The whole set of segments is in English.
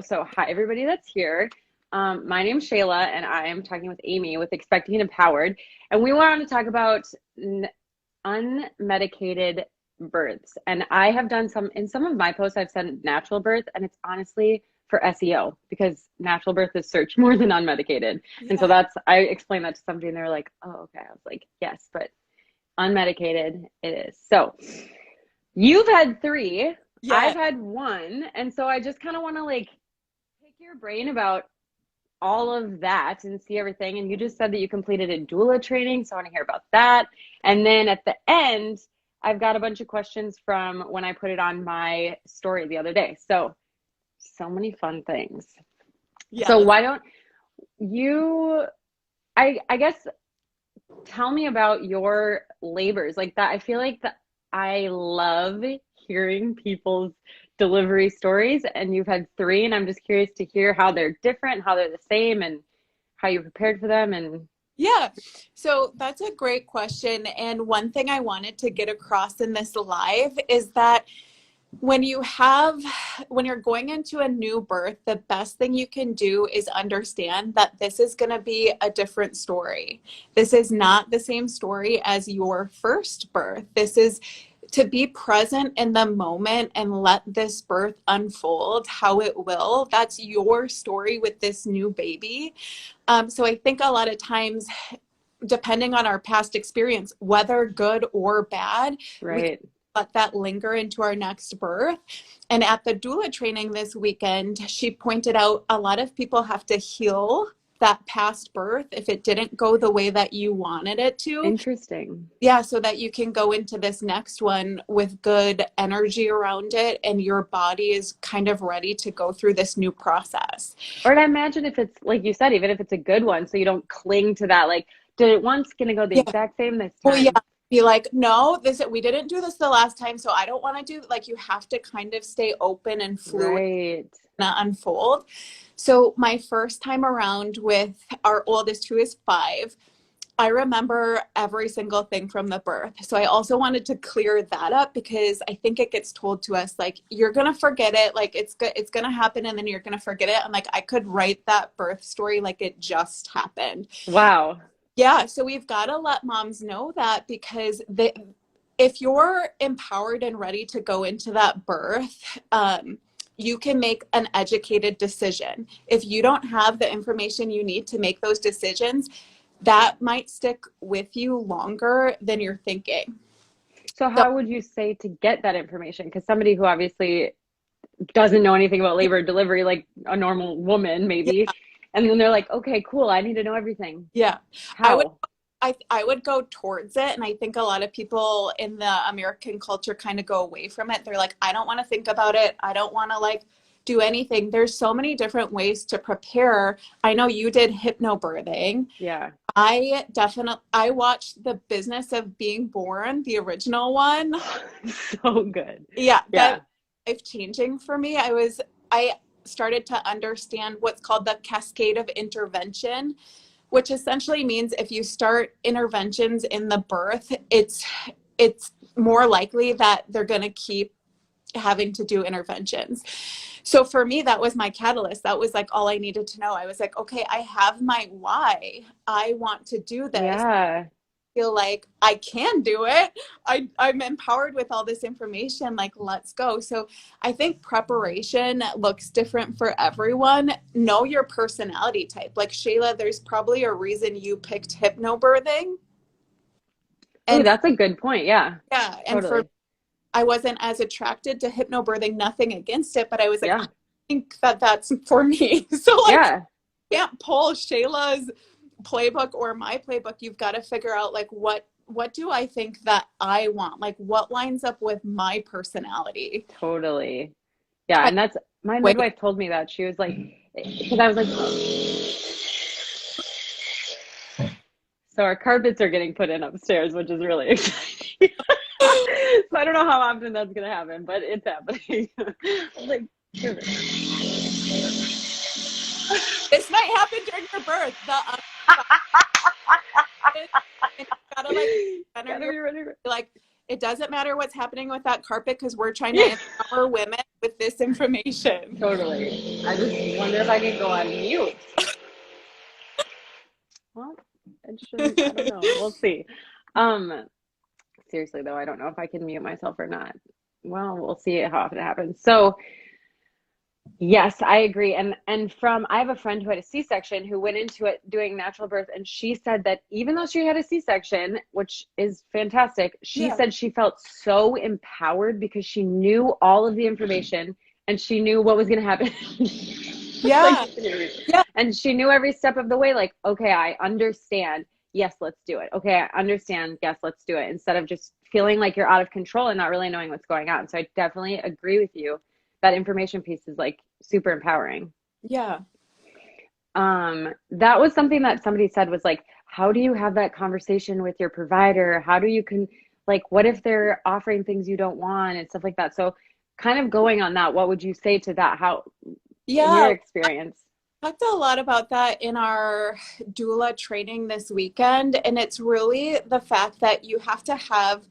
So hi, everybody that's here. My name's Shayla, and I am talking with Amy with Expecting and Empowered. And we want to talk about unmedicated births. And I have done in some of my posts, I've said natural birth, and it's honestly for SEO because natural birth is searched more than unmedicated. Yeah. And so I explained that to somebody and they were like, oh, okay. I was like, yes, but unmedicated it is. So you've had 3. Yeah. I've had 1. And so I just kind of want to pick your brain about all of that and see everything. And you just said that you completed a doula training, so I want to hear about that. And then at the end, I've got a bunch of questions from when I put it on my story the other day. So many fun things. Yeah. So why don't you, I guess, tell me about your labors like that. I feel like I love hearing people's delivery stories, and you've had 3, and I'm just curious to hear how they're different, how they're the same, and how you prepared for them. And yeah, so that's a great question. And one thing I wanted to get across in this live is that when you're going into a new birth, the best thing you can do is understand that this is going to be a different story. This is not the same story as your first birth. This is to be present in the moment and let this birth unfold how it will. That's your story with this new baby. So I think a lot of times, depending on our past experience, whether good or bad, right, we let that linger into our next birth. And at the doula training this weekend, she pointed out a lot of people have to heal that past birth if it didn't go the way that you wanted it to. Interesting. Yeah, so that you can go into this next one with good energy around it and your body is kind of ready to go through this new process. Or I imagine if it's, like you said, even if it's a good one, so you don't cling to that, did it once gonna go the exact same this time? Well, yeah. Be like, no, we didn't do this the last time, so I don't want to do, you have to kind of stay open and fluid, right, and unfold. So my first time around with our oldest, who is 5, I remember every single thing from the birth. So I also wanted to clear that up because I think it gets told to us, you're going to forget it. It's going to happen and then you're going to forget it. And I could write that birth story like it just happened. Wow. Yeah. So we've got to let moms know that because if you're empowered and ready to go into that birth, you can make an educated decision. If you don't have the information you need to make those decisions, that might stick with you longer than you're thinking. So how would you say to get that information? Because somebody who obviously doesn't know anything about labor and delivery, like a normal woman maybe, yeah. And then they're like, okay, cool, I need to know everything. Yeah. How? I would go towards it. And I think a lot of people in the American culture kind of go away from it. They're like, I don't want to think about it. I don't want to do anything. There's so many different ways to prepare. I know you did hypnobirthing. Yeah. I watched The Business of Being Born, the original one. So good. Yeah. That life-changing for me. I started to understand what's called the cascade of intervention, which essentially means if you start interventions in the birth, it's more likely that they're going to keep having to do interventions. So for me, that was my catalyst. That was all I needed to know. I was like, okay, I have my why. I want to do this. Yeah. I feel like I can do it. I'm empowered with all this information. Let's go. So I think preparation looks different for everyone. Know your personality type. Shayla, there's probably a reason you picked hypnobirthing. And that's a good point. Yeah. Yeah. And totally. I wasn't as attracted to hypnobirthing, nothing against it, but I was like, yeah. I think that's for me. So yeah. You can't pull Shayla's playbook or my playbook. You've got to figure out what do I think that I want? What lines up with my personality? Totally. Yeah. And that's, my midwife told me that. She was like, because I was like, so our carpets are getting put in upstairs, which is really exciting. So I don't know how often that's going to happen, but it's happening. I was like, this might happen during your birth. It doesn't matter what's happening with that carpet because we're trying to empower women with with this information. Totally. I just wonder if I can go on mute. Well, it shouldn't, I don't know. We'll see. Seriously though, I don't know if I can mute myself or not. Well, we'll see how often it happens. So yes, I agree. And I have a friend who had a C-section who went into it doing natural birth, and she said that even though she had a C-section, which is fantastic, she said she felt so empowered because she knew all of the information and she knew what was going to happen. Yeah. And she knew every step of the way, like, okay, I understand. Yes, let's do it. Okay, I understand. Yes, let's do it. Instead of just feeling like you're out of control and not really knowing what's going on. So I definitely agree with you. That information piece is like super empowering. Yeah. That was something that somebody said was like, how do you have that conversation with your provider? How do you what if they're offering things you don't want and stuff like that? So kind of going on that, what would you say to that? How, in your experience? I talked a lot about that in our doula training this weekend. And it's really the fact that you have to have,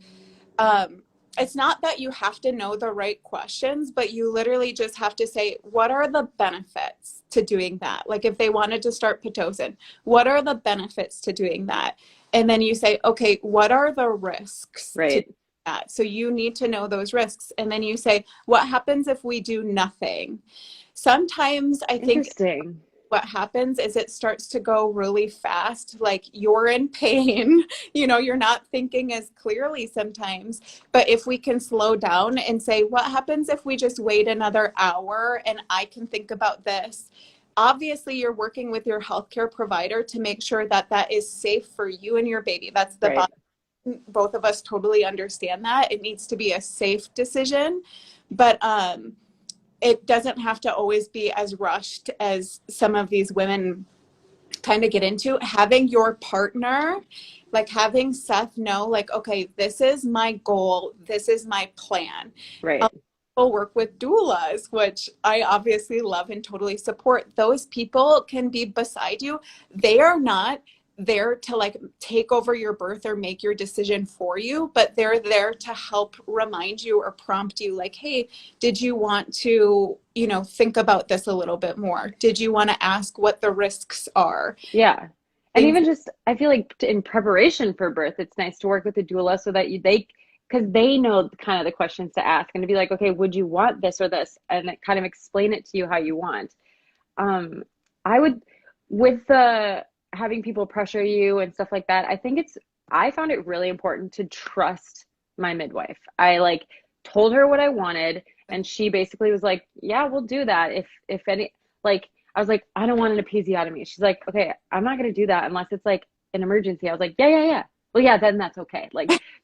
it's not that you have to know the right questions, but you literally just have to say, what are the benefits to doing that? Like if they wanted to start Pitocin, what are the benefits to doing that? And then you say, okay, what are the risks to do that? So you need to know those risks. And then you say, what happens if we do nothing? Sometimes I think what happens is it starts to go really fast. Like you're in pain, you're not thinking as clearly sometimes. But if we can slow down and say, what happens if we just wait another hour and I can think about this? Obviously, you're working with your healthcare provider to make sure that that is safe for you and your baby. That's the bottom. Both of us totally understand that. It needs to be a safe decision. But it doesn't have to always be as rushed as some of these women kind of get into. Having your partner, like having Seth know, like, okay, this is my goal. This is my plan. Right. People work with doulas, which I obviously love and totally support. Those people can be beside you. They are not there to like take over your birth or make your decision for you, but they're there to help remind you or prompt you like, hey, did you want to, think about this a little bit more? Did you want to ask what the risks are? Yeah. And even just, I feel like in preparation for birth, it's nice to work with a doula so that because they know kind of the questions to ask and to be like, okay, would you want this or this? And kind of explain it to you how you want. I would, with the having people pressure you and stuff like that, I found it really important to trust my midwife. I told her what I wanted and she basically was like, yeah, we'll do that. If any, I was like, I don't want an episiotomy. She's like, okay, I'm not going to do that unless it's like an emergency. I was like, yeah. Well, yeah, then that's okay.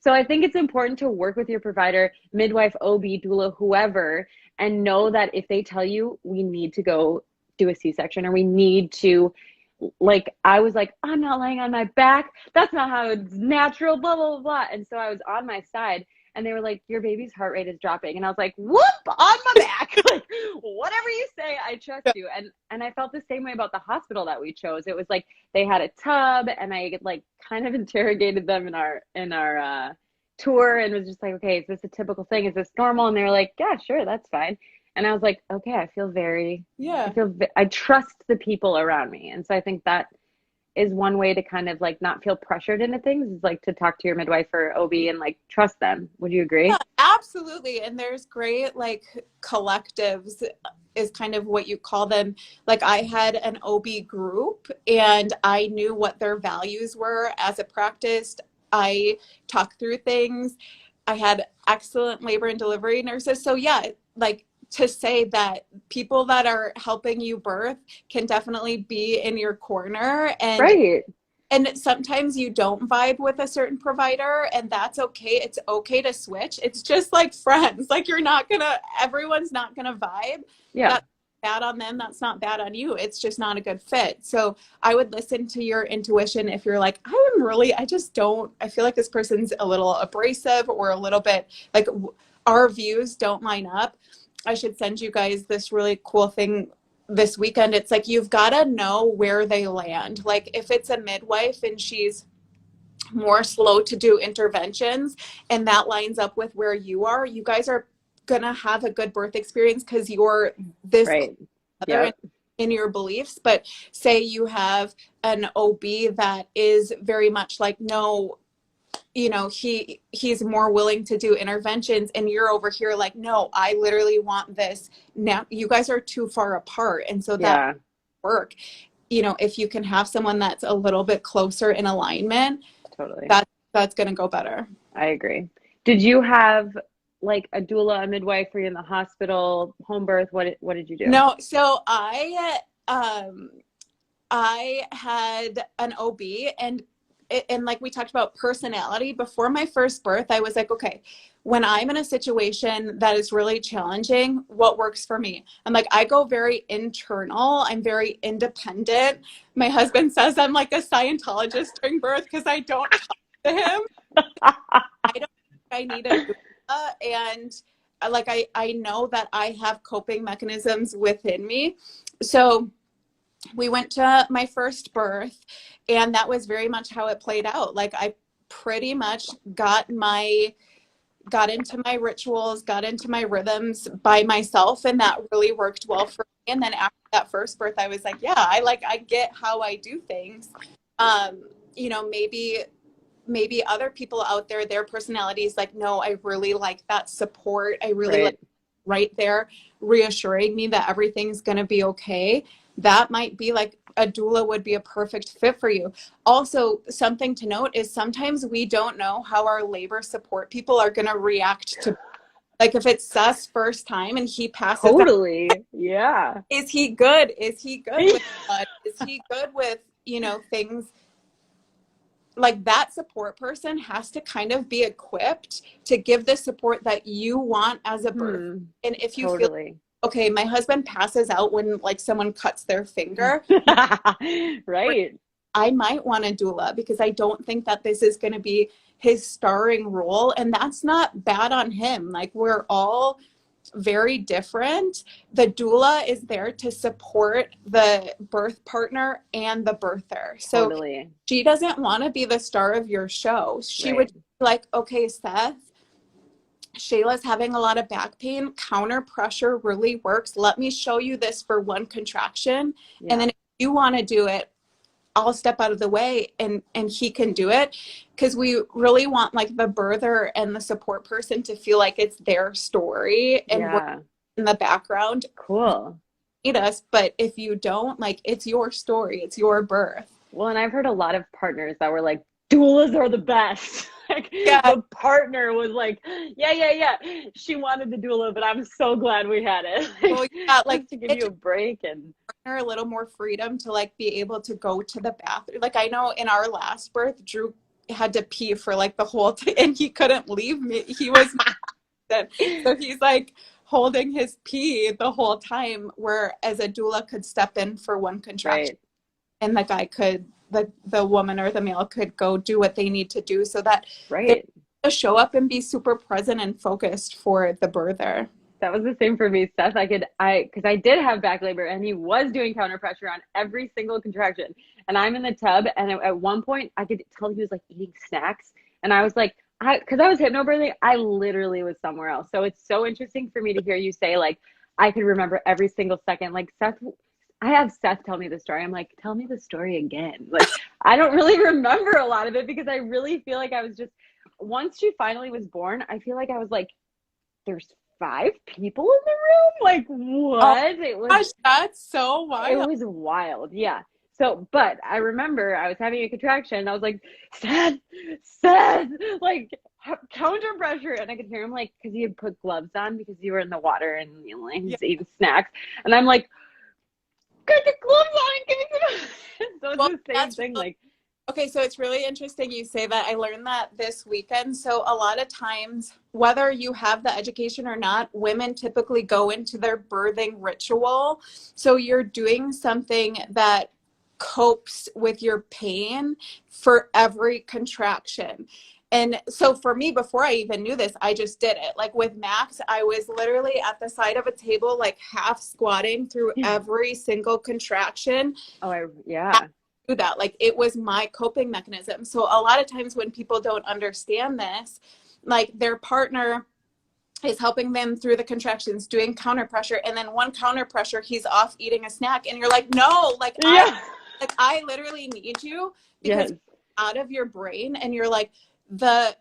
So I think it's important to work with your provider, midwife, OB, doula, whoever, and know that if they tell you we need to go do a C-section or we need to, I was like, I'm not laying on my back. That's not how it's natural, blah, blah, blah, blah. And so I was on my side and they were like, your baby's heart rate is dropping. And I was like, whoop, on my back. Whatever you say, I trust you. And I felt the same way about the hospital that we chose. It was like, they had a tub and I kind of interrogated them in our tour and was just like, okay, is this a typical thing? Is this normal? And they were like, yeah, sure, that's fine. And I was like, okay, I trust the people around me. And so I think that is one way to kind of not feel pressured into things is to talk to your midwife or OB and trust them. Would you agree? Yeah, absolutely. And there's great collectives is kind of what you call them. I had an OB group and I knew what their values were as a practice. I talked through things. I had excellent labor and delivery nurses. So yeah, to say that people that are helping you birth can definitely be in your corner. And right. And sometimes you don't vibe with a certain provider and that's okay. It's okay to switch. It's just like friends. Everyone's not gonna vibe. Yeah. That's bad on them. That's not bad on you. It's just not a good fit. So I would listen to your intuition if you're like, I feel like this person's a little abrasive or a little bit our views don't line up. I should send you guys this really cool thing this weekend. It's you've got to know where they land. If it's a midwife and she's more slow to do interventions and that lines up with where you are, you guys are gonna have a good birth experience because you're this Right. other Yep. in your beliefs. But say you have an OB that is very much like, no, you know, he's more willing to do interventions, and you're over here like, no, I literally want this now. You guys are too far apart, and so that Yeah. work. You know, if you can have someone that's a little bit closer in alignment, Totally. that's going to go better. I agree. Did you have like a doula, a midwife? Were you in the hospital, home birth? What did you do? No, so I had an OB, and like we talked about personality before my first birth, I was like, okay, when I'm in a situation that is really challenging, what works for me? I'm like, I go very internal. I'm very independent. My husband says I'm like a Scientologist during birth because I don't talk to him. I don't think I need a doula, and like I know that I have coping mechanisms within me. So we went to my first birth, and that was very much how it played out. Like I pretty much got into my rituals, got into my rhythms by myself, and that really worked well for me. And then after that first birth, I was like, yeah, I get how I do things. You know, maybe other people out there, their personalities like, no, I really like that support. I really like right there reassuring me that everything's going to be okay. That might be like a doula would be a perfect fit for you. Also, something to note is sometimes we don't know how our labor support people are going to react to, like if it's Seth's first time and he passes Totally. out, Yeah. is he good? Is he good with blood? Is he good with, you know, things like that? Support person has to kind of be equipped to give the support that you want as a birth. And if you feel okay, my husband passes out when like someone cuts their finger. Right. I might want a doula because I don't think that this is going to be his starring role. And that's not bad on him. Like we're all very different. The doula is there to support the birth partner and the birther. So she doesn't want to be the star of your show. She would be like, okay, Seth, Shayla's having a lot of back pain. Counter pressure really works. Let me show you this for one contraction. And then if you want to do it, I'll step out of the way and he can do it. Because we really want like the birther and the support person to feel like it's their story and we're in the background. Cool. Need us, but if you don't, like it's your story, it's your birth. Well, and I've heard a lot of partners that were like, doulas are the best. Like the partner was like, yeah. She wanted the doula, but I'm so glad we had it. Well, yeah, like to give you a break and a little more freedom to like be able to go to the bathroom. Like I know in our last birth, Drew had to pee for like the whole time and he couldn't leave me. He was so he's like holding his pee the whole time, where as a doula could step in for one contraction and the guy could, the woman or the male could go do what they need to do so that they show up and be super present and focused for the birther. That was the same for me, Seth. Because I did have back labor and he was doing counter pressure on every single contraction. And I'm in the tub, and at one point I could tell he was like eating snacks. And I was like, because I was hypnobirthing, I literally was somewhere else. So it's so interesting for me to hear you say like, I could remember every single second. Like I have Seth tell me the story. I'm like, tell me the story again. Like, I don't really remember a lot of it because I really feel like I was just, once she finally was born, I feel like I was like, there's 5 people in the room? Like, what? Oh, it was, gosh, that's so wild. It was wild. Yeah. So, but I remember I was having a contraction and I was like, Seth, like counter pressure. And I could hear him like, because he had put gloves on because you were in the water and you know, he's eating snacks. And I'm like, get the gloves on and give me some. So it's the same thing. Like, okay, so it's really interesting you say that. I learned that this weekend. So a lot of times, whether you have the education or not, women typically go into their birthing ritual. So you're doing something that copes with your pain for every contraction. And so for me, before I even knew this, I just did it. Like with Max, I was literally at the side of a table, like half squatting through every single contraction. Do that. Like it was my coping mechanism. So a lot of times when people don't understand this, like their partner is helping them through the contractions, doing counter pressure. And then one counter pressure, he's off eating a snack. And you're like, no, like, I literally need you, because out of your brain, and you're like, the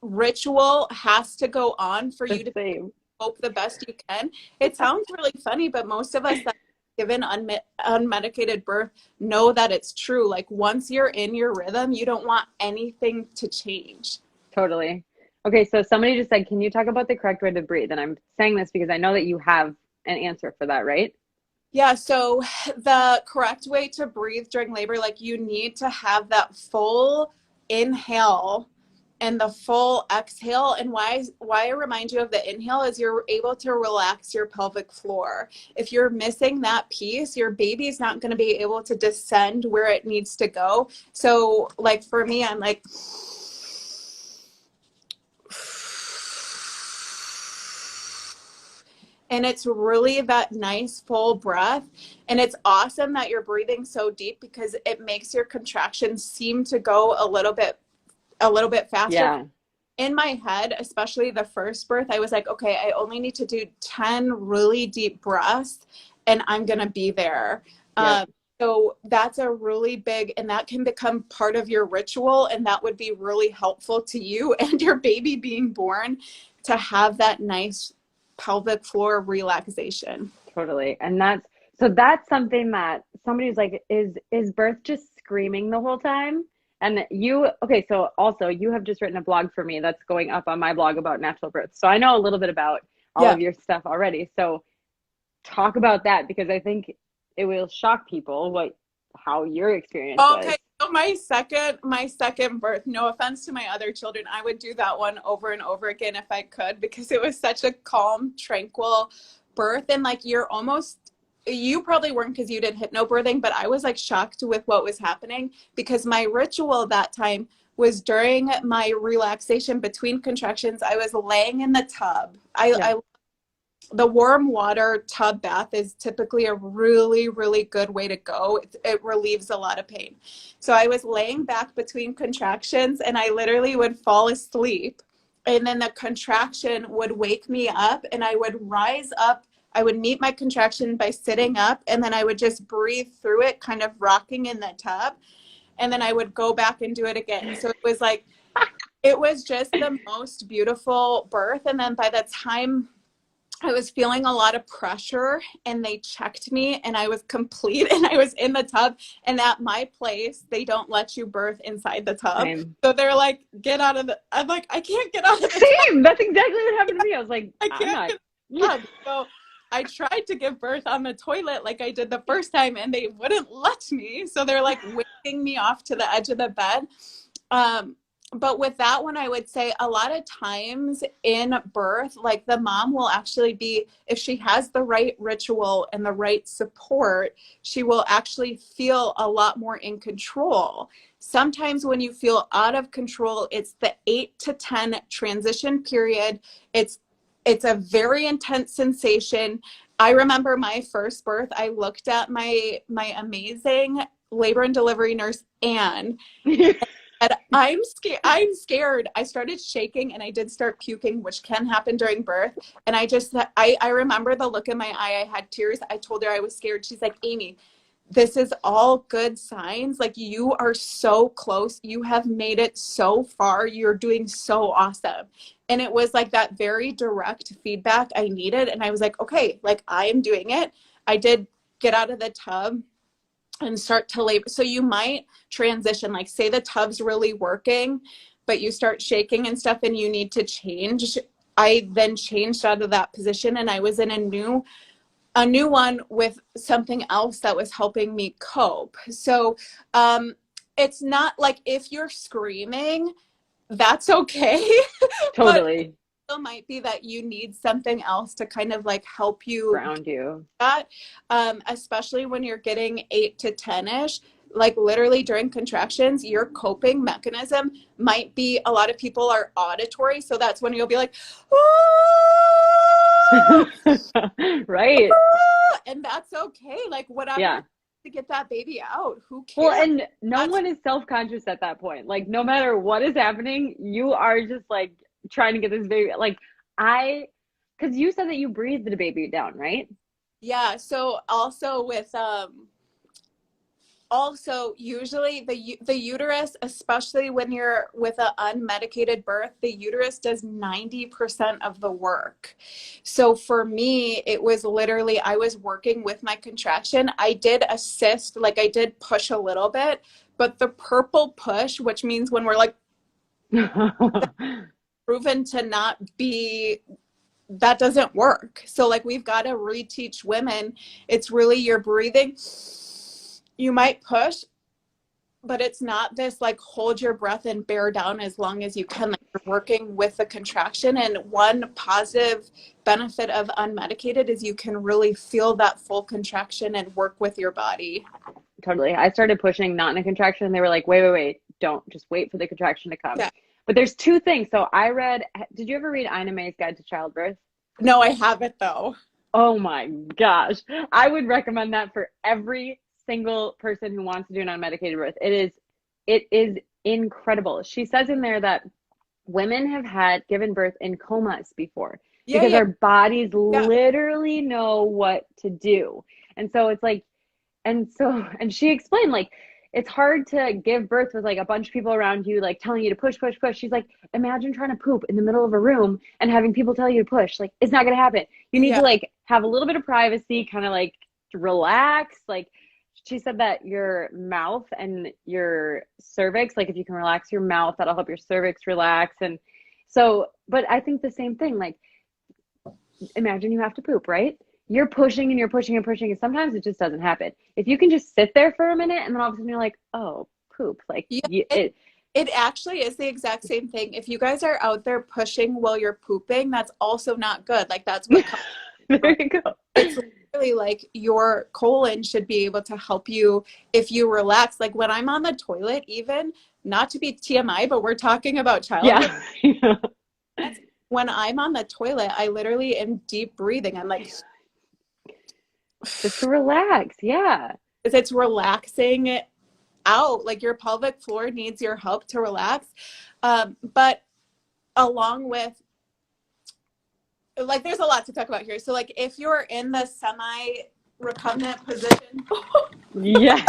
ritual has to go on for you to hope the best you can. It sounds really funny, but most of us that given unmedicated birth know that it's true. Like, once you're in your rhythm, you don't want anything to change. Totally. Okay, so somebody just said, can you talk about the correct way to breathe? And I'm saying this because I know that you have an answer for that, right? Yeah, so the correct way to breathe during labor, like, you need to have that full inhale and the full exhale. And why I remind you of the inhale is you're able to relax your pelvic floor. If you're missing that piece, your baby's not going to be able to descend where it needs to go. So, like, for me, I'm like, and it's really that nice full breath. And it's awesome that you're breathing so deep, because it makes your contractions seem to go a little bit faster. Yeah. In my head, especially the first birth, I was like, okay, I only need to do 10 really deep breaths and I'm going to be there. So that's a really big, and that can become part of your ritual. And that would be really helpful to you and your baby being born, to have that nice pelvic floor relaxation. Totally. And that's something that somebody's like, is birth just screaming the whole time? And so also you have just written a blog for me that's going up on my blog about natural birth. So I know a little bit about all of your stuff already. So talk about that, because I think it will shock people how your experience was. Okay. So my second birth, no offense to my other children, I would do that one over and over again if I could, because it was such a calm, tranquil birth. And like, you probably weren't, because you did hypnobirthing, but I was like shocked with what was happening, because my ritual that time was during my relaxation between contractions. I was laying in the tub. The warm water tub bath is typically a really, really good way to go. It relieves a lot of pain. So I was laying back between contractions, and I literally would fall asleep. And then the contraction would wake me up, and I would rise up. I would meet my contraction by sitting up, and then I would just breathe through it, kind of rocking in the tub. And then I would go back and do it again. So it was just the most beautiful birth. And then by the time I was feeling a lot of pressure, and they checked me, and I was complete, and I was in the tub. And at my place, they don't let you birth inside the tub. Same. So they're like, get out of I'm like, I can't get out of the tub. That's exactly what happened to me. I was like, I can't get out of the tub. So I tried to give birth on the toilet like I did the first time, and they wouldn't let me. So they're like waving me off to the edge of the bed. But with that one, I would say a lot of times in birth, like, the mom will actually be, if she has the right ritual and the right support, she will actually feel a lot more in control. Sometimes when you feel out of control, it's the 8 to 10 transition period. It's a very intense sensation. I remember my first birth, I looked at my amazing labor and delivery nurse, Anne, and I'm scared. I started shaking, and I did start puking, which can happen during birth. And I remember the look in my eye. I had tears. I told her I was scared. She's like, Amy, this is all good signs. Like, you are so close. You have made it so far. You're doing so awesome. And it was like that very direct feedback I needed. And I was like, okay, like, I am doing it. I did get out of the tub and start to labor. So you might transition, like, say the tub's really working, but you start shaking and stuff and you need to change. I then changed out of that position, and I was in a new one with something else that was helping me cope. So it's not like, if you're screaming, that's okay. Totally. It might be that you need something else to kind of like help you ground you. That, especially when you're getting 8 to 10-ish, like, literally during contractions, your coping mechanism might be, a lot of people are auditory. So that's when you'll be like, ah! Right. Ah! And that's okay. Like, whatever. Yeah. To get that baby out. Who cares? Well, and no one is self-conscious at that point. Like, no matter what is happening, you are just like, trying to get this baby. Like because you said that you breathed the baby down, right? Yeah. So also with, also usually the uterus, especially when you're with an unmedicated birth, the uterus does 90% of the work. So for me, it was literally, I was working with my contraction. I did assist, like I did push a little bit, but the purple push, which means when we're like proven to not be, that doesn't work. So like we've got to reteach women. It's really your breathing. You might push, but it's not this like hold your breath and bear down as long as you can. Like you're working with the contraction. And one positive benefit of unmedicated is you can really feel that full contraction and work with your body. Totally. I started pushing not in a contraction. And they were like, wait, don't, just wait for the contraction to come. Yeah. But there's two things. So I read, did you ever read Ina May's Guide to Childbirth? No, I haven't though. Oh my gosh. I would recommend that for every single person who wants to do an unmedicated birth. It is incredible. She says in there that women have had given birth in comas before because our bodies literally know what to do. And so it's like, and she explained like it's hard to give birth with like a bunch of people around you like telling you to push. She's like, imagine trying to poop in the middle of a room and having people tell you to push. Like it's not gonna happen. You need to like have a little bit of privacy, kind of like relax. Like she said that your mouth and your cervix, like if you can relax your mouth, that'll help your cervix relax. And so, but I think the same thing, like imagine you have to poop, right? You're pushing and you're pushing and pushing, and sometimes it just doesn't happen. If you can just sit there for a minute and then all of a sudden you're like, oh, poop. Like it actually is the exact same thing. If you guys are out there pushing while you're pooping, that's also not good. Like that's what there you go. It's really like your colon should be able to help you if you relax. Like when I'm on the toilet, even not to be TMI, but we're talking about childbirth. Yeah. When I'm on the toilet, I literally am deep breathing. I'm like, just to relax. Yeah. It's relaxing it out. Like your pelvic floor needs your help to relax. But along with, like, there's a lot to talk about here. So like if you're in the semi-recumbent position. Yes.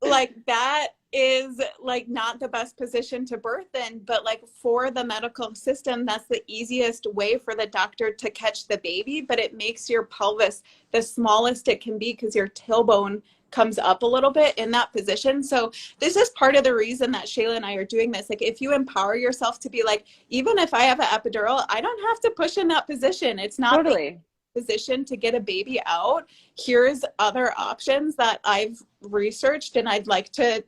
Like that is like not the best position to birth in, but like for the medical system, that's the easiest way for the doctor to catch the baby, but it makes your pelvis the smallest it can be because your tailbone comes up a little bit in that position. So this is part of the reason that Shayla and I are doing this. Like if you empower yourself to be like, even if I have an epidural, I don't have to push in that position. It's not totally position to get a baby out. Here's other options that I've researched and I'd like to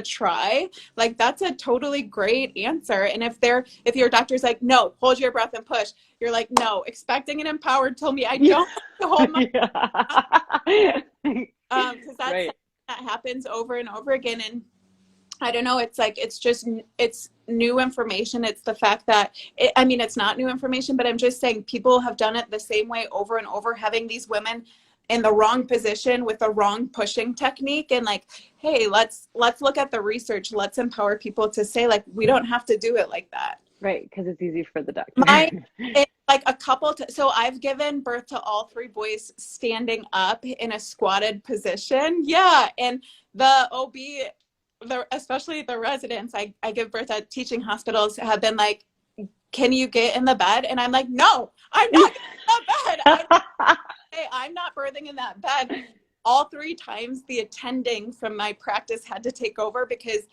try. Like that's a totally great answer. And if your doctor's like, no, hold your breath and push, you're like, no, expecting and empowered told me I don't have to hold my because that's right. That happens over and over again. And I don't know, it's like it's new information. It's the fact that it's not new information, but I'm just saying people have done it the same way over and over, having these women in the wrong position with the wrong pushing technique. And like, hey, let's look at the research. Let's empower people to say like, we don't have to do it like that. Right. Because it's easy for the doctor. Like a couple. So I've given birth to all three boys standing up in a squatted position. Yeah. And the OB, especially the residents I give birth at teaching hospitals have been like, can you get in the bed? And I'm like, no, I'm not in the bed. I'm not birthing in that bed. All three times the attending from my practice had to take over because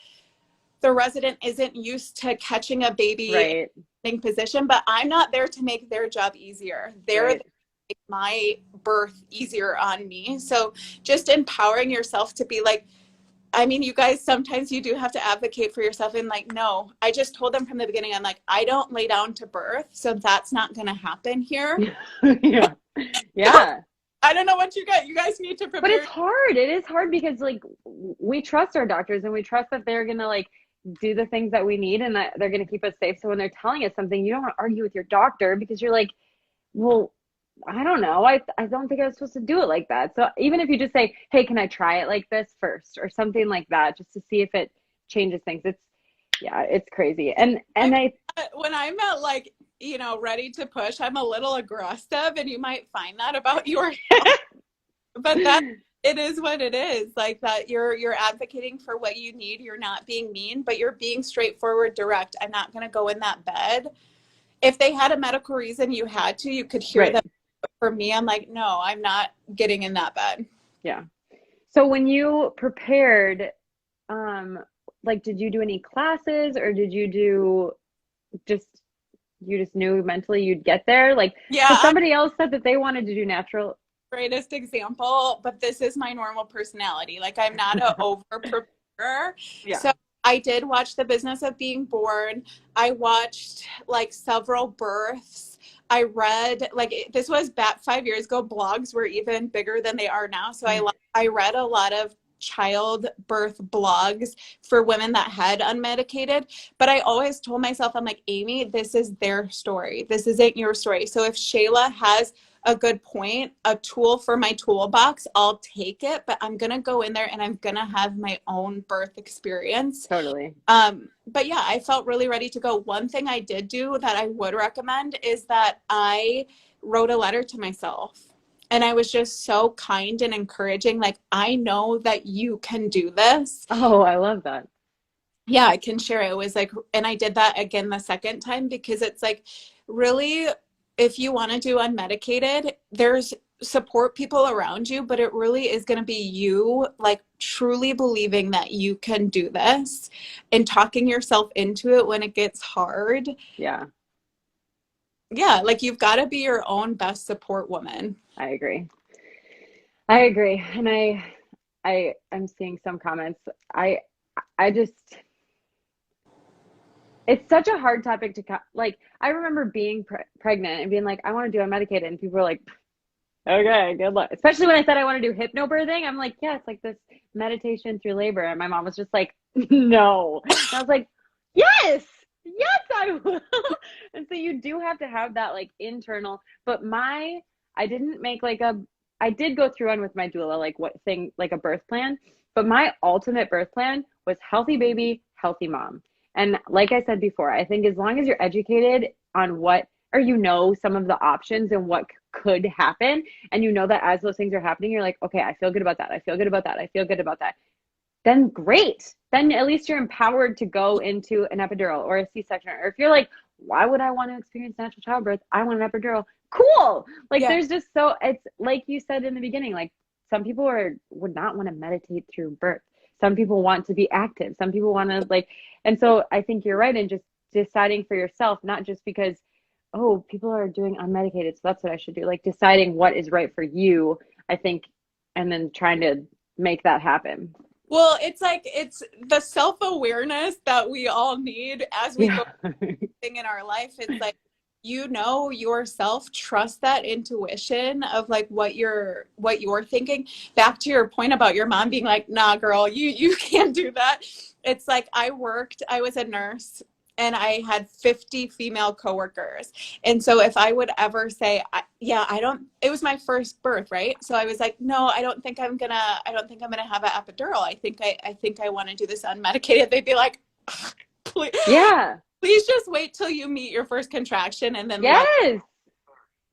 the resident isn't used to catching a baby in position, but I'm not there to make their job easier. They're there to make my birth easier on me. So just empowering yourself to be like, you guys, sometimes you do have to advocate for yourself and like, no, I just told them from the beginning, I'm like, I don't lay down to birth. So that's not going to happen here. Yeah. Yeah. I don't know what you guys need to prepare. But it's hard. It is hard because like we trust our doctors and we trust that they're going to like do the things that we need and that they're going to keep us safe. So when they're telling us something, you don't want to argue with your doctor because you're like, well, I don't know. I don't think I was supposed to do it like that. So even if you just say, hey, can I try it like this first or something like that, just to see if it changes things. Yeah, it's crazy. And when I'm at like, you know, ready to push, I'm a little aggressive, and you might find that about yourself. But that it is what it is. Like that you're advocating for what you need. You're not being mean, but you're being straightforward, direct. I'm not going to go in that bed. If they had a medical reason you had to, you could hear right. them. But for me, I'm like, no, I'm not getting in that bed. Yeah. So when you prepared, like, did you do any classes, or did you do just, you just knew mentally you'd get there? Like, Yeah, because somebody else said that they wanted to do natural. greatest example, but this is my normal personality. Like I'm not an over preparer. Yeah. So I did watch The Business of Being Born. I watched like several births. I read like this was back 5 years ago. Blogs were even bigger than they are now. So I read a lot of childbirth blogs for women that had unmedicated, but I always told myself, I'm like, Amy, this is their story. This isn't your story. So if Shayla has a good point, a tool for my toolbox, I'll take it, but I'm going to go in there and I'm going to have my own birth experience. Totally. But yeah, I felt really ready to go. One thing I did do that I would recommend is that I wrote a letter to myself. And I was just so kind and encouraging. Like, I know that you can do this. Oh, I love that. Yeah, I can share it. It was like, and I did that again the second time because it's like, really, if you want to do unmedicated, there's support people around you, but it really is going to be you, like, truly believing that you can do this and talking yourself into it when it gets hard. Yeah. Yeah, like you've got to be your own best support woman. I agree. And I'm seeing some comments. I just, it's such a hard topic to like, I remember being pregnant and being like, I want to do unmedicated. And people were like, okay, good luck. Especially when I said I want to do hypnobirthing. I'm like, yeah, it's like this meditation through labor. And my mom was just like, no. And I was like, yes, I will. And so you do have to have that like internal, but I didn't make like I did go through one with my doula, like like a birth plan, but my ultimate birth plan was healthy baby, healthy mom. And like I said before, I think as long as you're educated on what, or you know some of the options and what could happen, and you know that as those things are happening, you're like, okay, I feel good about that. I feel good about that. I feel good about that. Then great. Then at least you're empowered to go into an epidural or a C-section. Or if you're like, why would I want to experience natural childbirth? I want an epidural. Cool. Like there's just it's like you said in the beginning, like some people would not want to meditate through birth. Some people want to be active. Some people want to like, and so I think you're right in just deciding for yourself, not just because, oh, people are doing unmedicated, so that's what I should do. Like deciding what is right for you, I think, and then trying to make that happen. Well, it's like, it's the self-awareness that we all need as we go in our life. It's like, you know yourself, trust that intuition of like what you're thinking. Back to your point about your mom being like, nah, girl, you can't do that. It's like I was a nurse and I had 50 female coworkers. And so if I would ever say, it was my first birth, right? So I was like, no, I don't think I'm gonna have an epidural. I think I want to do this unmedicated. They'd be like, please. Yeah. Please just wait till you meet your first contraction and then yes.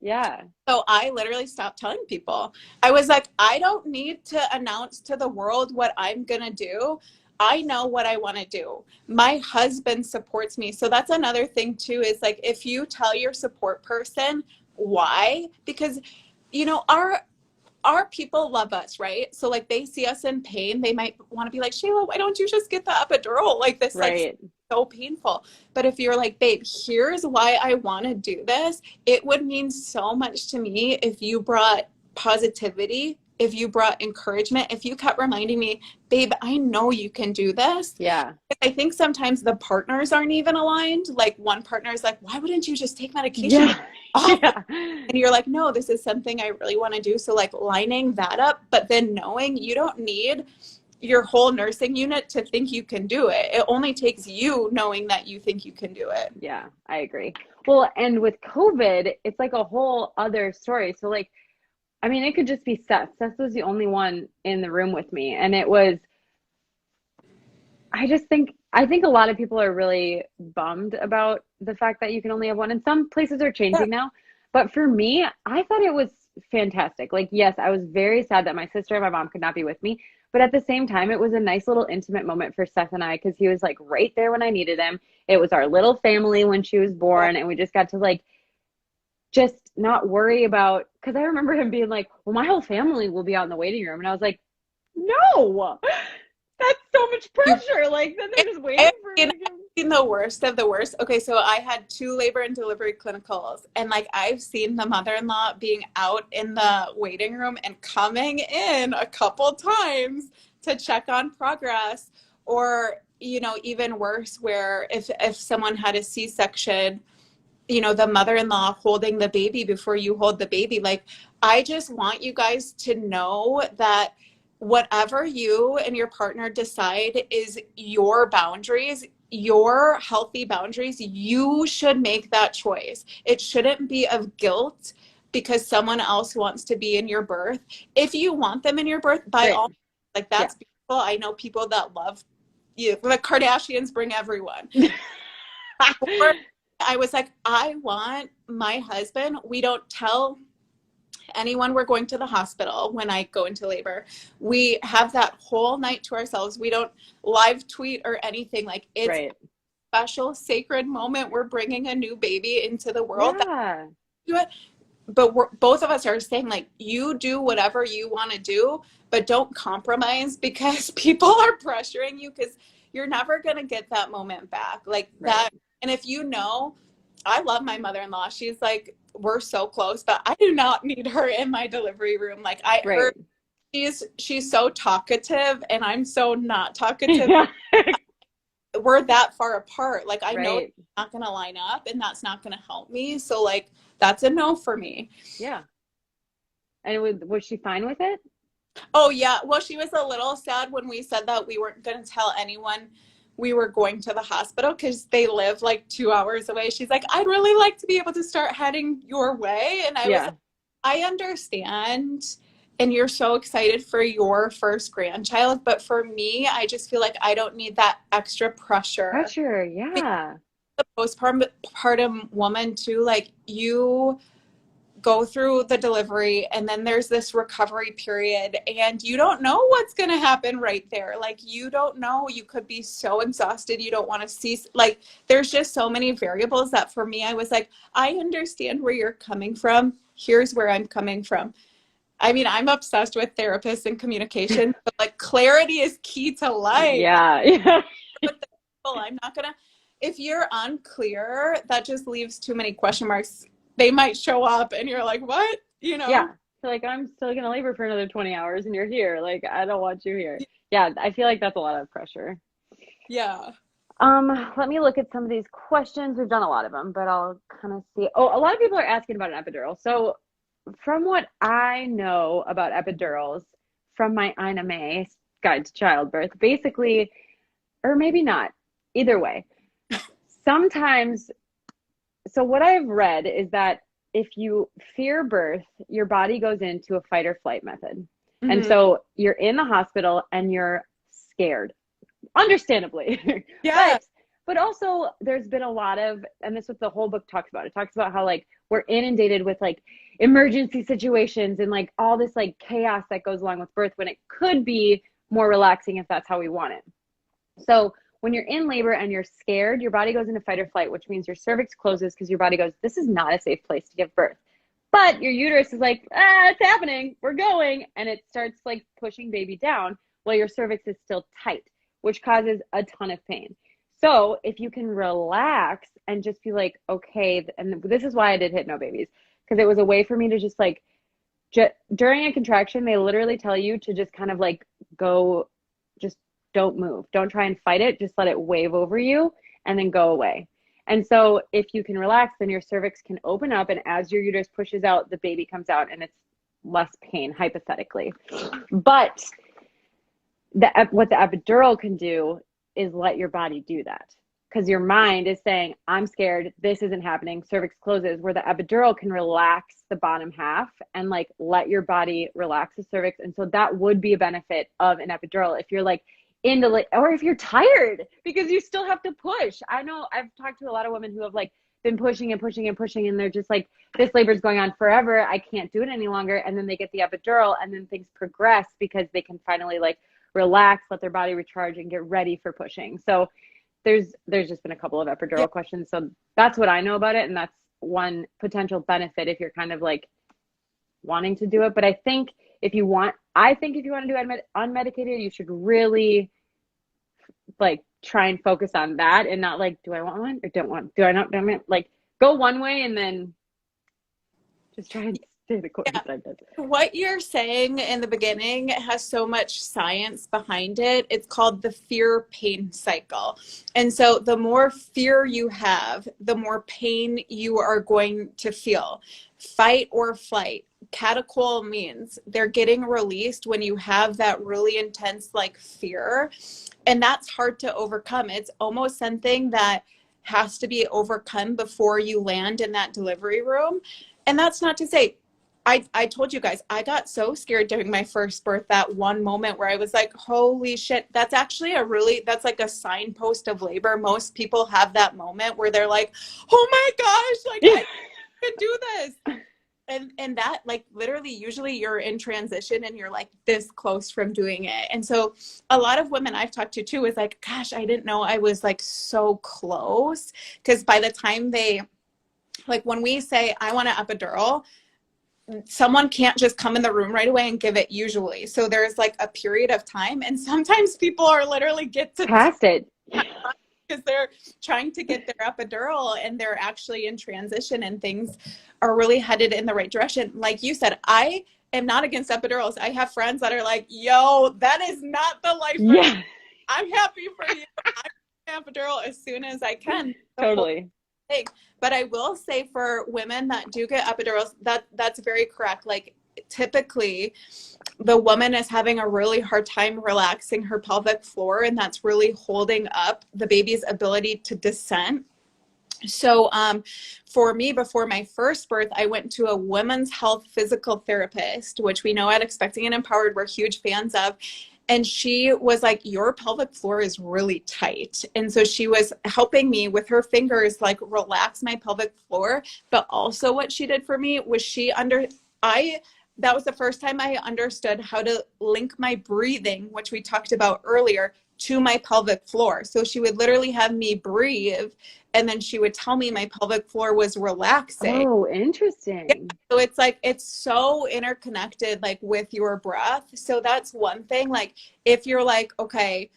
Yeah. So I literally stopped telling people. I was like, I don't need to announce to the world what I'm gonna do. I know what I want to do. My husband supports me. So that's another thing too, is like, if you tell your support person why, because you know, our people love us, right? So like they see us in pain. They might want to be like, Shayla, why don't you just get the epidural? Like this, right. like so painful. But if you're like, babe, here's why I want to do this. It would mean so much to me if you brought positivity, if you brought encouragement, if you kept reminding me, babe, I know you can do this. Yeah. I think sometimes the partners aren't even aligned. Like one partner is like, why wouldn't you just take medication? Yeah. Yeah. And you're like, no, this is something I really want to do. So like lining that up, but then knowing you don't need your whole nursing unit to think you can do it. It only takes you knowing that you think you can do it. Yeah, I agree. Well, and with COVID, it's like a whole other story. So like, I mean, it could just be Seth. Seth was the only one in the room with me. And it was, I think a lot of people are really bummed about the fact that you can only have one, and some places are changing now. But for me, I thought it was fantastic. Like, yes, I was very sad that my sister and my mom could not be with me, but at the same time, it was a nice little intimate moment for Seth and I, because he was like right there when I needed him. It was our little family when she was born, and we just got to like just not worry about, because I remember him being like, well, my whole family will be out in the waiting room. And I was like, no, that's so much pressure. Like, then they're just waiting for me. I've seen the worst of the worst. Okay, so I had 2 labor and delivery clinicals, and like I've seen the mother-in-law being out in the waiting room and coming in a couple times to check on progress, or, you know, even worse, where if someone had a C-section, you know, the mother-in-law holding the baby before you hold the baby. Like, I just want you guys to know that whatever you and your partner decide is your boundaries, your healthy boundaries, you should make that choice. It shouldn't be of guilt because someone else wants to be in your birth. If you want them in your birth, by all, like, that's beautiful. I know people that love you. The Kardashians bring everyone. I was like, I want my husband. We don't tell anyone we're going to the hospital when I go into labor. We have that whole night to ourselves. We don't live tweet or anything. Like, it's a special, sacred moment. We're bringing a new baby into the world. But both of us are saying, like, you do whatever you want to do, but don't compromise, because people are pressuring you, because you're never going to get that moment back. Like that. And if you know, I love my mother-in-law. She's like, we're so close, but I do not need her in my delivery room. Like, she's so talkative and I'm so not talkative. We're that far apart. Like, I know it's not going to line up, and that's not going to help me. So like, that's a no for me. Yeah. And was she fine with it? Oh yeah. Well, she was a little sad when we said that we weren't going to tell anyone we were going to the hospital, because they live like 2 hours away. She's like, I'd really like to be able to start heading your way. And I was like, I understand. And you're so excited for your first grandchild. But for me, I just feel like I don't need that extra pressure. Yeah. The postpartum woman too, like, you go through the delivery and then there's this recovery period, and you don't know what's going to happen right there. Like, you don't know, you could be so exhausted. You don't want to see, like, there's just so many variables that for me, I was like, I understand where you're coming from. Here's where I'm coming from. I mean, I'm obsessed with therapists and communication, but like, clarity is key to life. I'm not going to, if you're unclear, that just leaves too many question marks. They might show up and you're like, what? You know? Yeah. So like, I'm still going to labor for another 20 hours and you're here. Like, I don't want you here. Yeah. I feel like that's a lot of pressure. Yeah. Let me look at some of these questions. We've done a lot of them, but I'll kind of see. Oh, a lot of people are asking about an epidural. So from what I know about epidurals from my Ina May Guide to Childbirth, basically, or maybe not, either way, sometimes. So what I've read is that if you fear birth, your body goes into a fight or flight method. Mm-hmm. And so you're in the hospital and you're scared, understandably. But also there's been a lot of, and this is what the whole book talks about. It talks about how like we're inundated with like emergency situations and like all this like chaos that goes along with birth, when it could be more relaxing if that's how we want it. So when you're in labor and you're scared, your body goes into fight or flight, which means your cervix closes because your body goes, this is not a safe place to give birth. But your uterus is like, it's happening, we're going. And it starts like pushing baby down while your cervix is still tight, which causes a ton of pain. So if you can relax and just be like, okay, and this is why I did Hypnobabies, because it was a way for me to just like, during a contraction, they literally tell you to just kind of like go, just don't move. Don't try and fight it. Just let it wave over you and then go away. And so if you can relax, then your cervix can open up. And as your uterus pushes out, the baby comes out and it's less pain, hypothetically. But what the epidural can do is let your body do that. Because your mind is saying, I'm scared, this isn't happening, cervix closes, where the epidural can relax the bottom half and like let your body relax the cervix. And so that would be a benefit of an epidural. If you're like into like, or if you're tired because you still have to push. I know I've talked to a lot of women who have like been pushing and pushing and pushing, and they're just like, this labor's going on forever. I can't do it any longer. And then they get the epidural, and then things progress because they can finally like relax, let their body recharge, and get ready for pushing. So there's just been a couple of epidural questions. So that's what I know about it. And that's one potential benefit if you're kind of like wanting to do it. But I think if you want to do unmedicated, you should really like try and focus on that and not like, do I want one or don't want, do I not, like go one way and then just try and stay the course. Yeah. What you're saying in the beginning has so much science behind it. It's called the fear pain cycle. And so the more fear you have, the more pain you are going to feel. Fight or flight. Catechol means they're getting released when you have that really intense like fear. And that's hard to overcome. It's almost something that has to be overcome before you land in that delivery room. And that's not to say, I told you guys, I got so scared during my first birth, that one moment where I was like, holy shit, that's actually that's like a signpost of labor. Most people have that moment where they're like, oh my gosh, like I can do this. And that like literally usually you're in transition and you're like this close from doing it. And so a lot of women I've talked to too is like, gosh, I didn't know I was like so close. Because by the time like when we say I want an epidural, someone can't just come in the room right away and give it usually. So there's like a period of time, and sometimes people are literally get to past it because they're trying to get their epidural and they're actually in transition and things are really headed in the right direction. Like you said, I am not against epidurals. I have friends that are like, yo, that is not the life. Yeah. I'm happy for you. I'm epidural as soon as I can. Totally. But I will say for women that do get epidurals, that's very correct. Like typically the woman is having a really hard time relaxing her pelvic floor, and that's really holding up the baby's ability to descend. So for me, before my first birth, I went to a women's health physical therapist, which we know at Expecting and Empowered we're huge fans of. And she was like, your pelvic floor is really tight. And so she was helping me with her fingers, like relax my pelvic floor. But also what she did for me was that was the first time I understood how to link my breathing, which we talked about earlier, to my pelvic floor. So she would literally have me breathe, and then she would tell me my pelvic floor was relaxing. Oh, interesting. Yeah. So it's like, it's so interconnected, like with your breath. So that's one thing. Like if you're like, okay,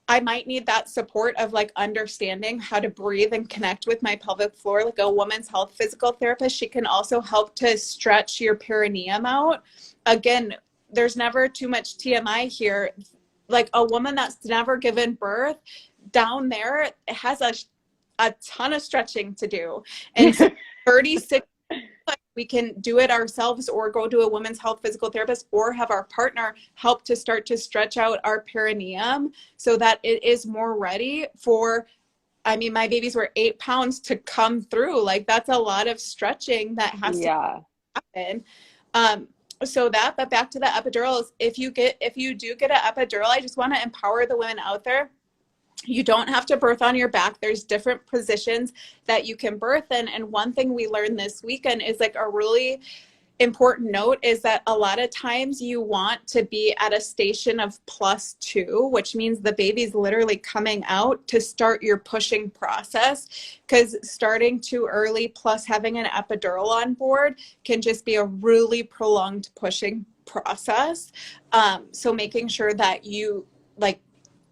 I might need that support of like understanding how to breathe and connect with my pelvic floor, like a woman's health physical therapist, she can also help to stretch your perineum out. Again, there's never too much TMI here. Like a woman that's never given birth, down there has a ton of stretching to do. And so 36, we can do it ourselves or go to a women's health physical therapist or have our partner help to start to stretch out our perineum so that it is more ready for, I mean, my babies were 8 pounds to come through. Like that's a lot of stretching that has to happen. But back to the epidurals, if you do get an epidural, I just want to empower the women out there. You don't have to birth on your back. There's different positions that you can birth in. And one thing we learned this weekend is like a really important note is that a lot of times you want to be at a station of +2, which means the baby's literally coming out to start your pushing process, because starting too early plus having an epidural on board can just be a really prolonged pushing process. So making sure that you like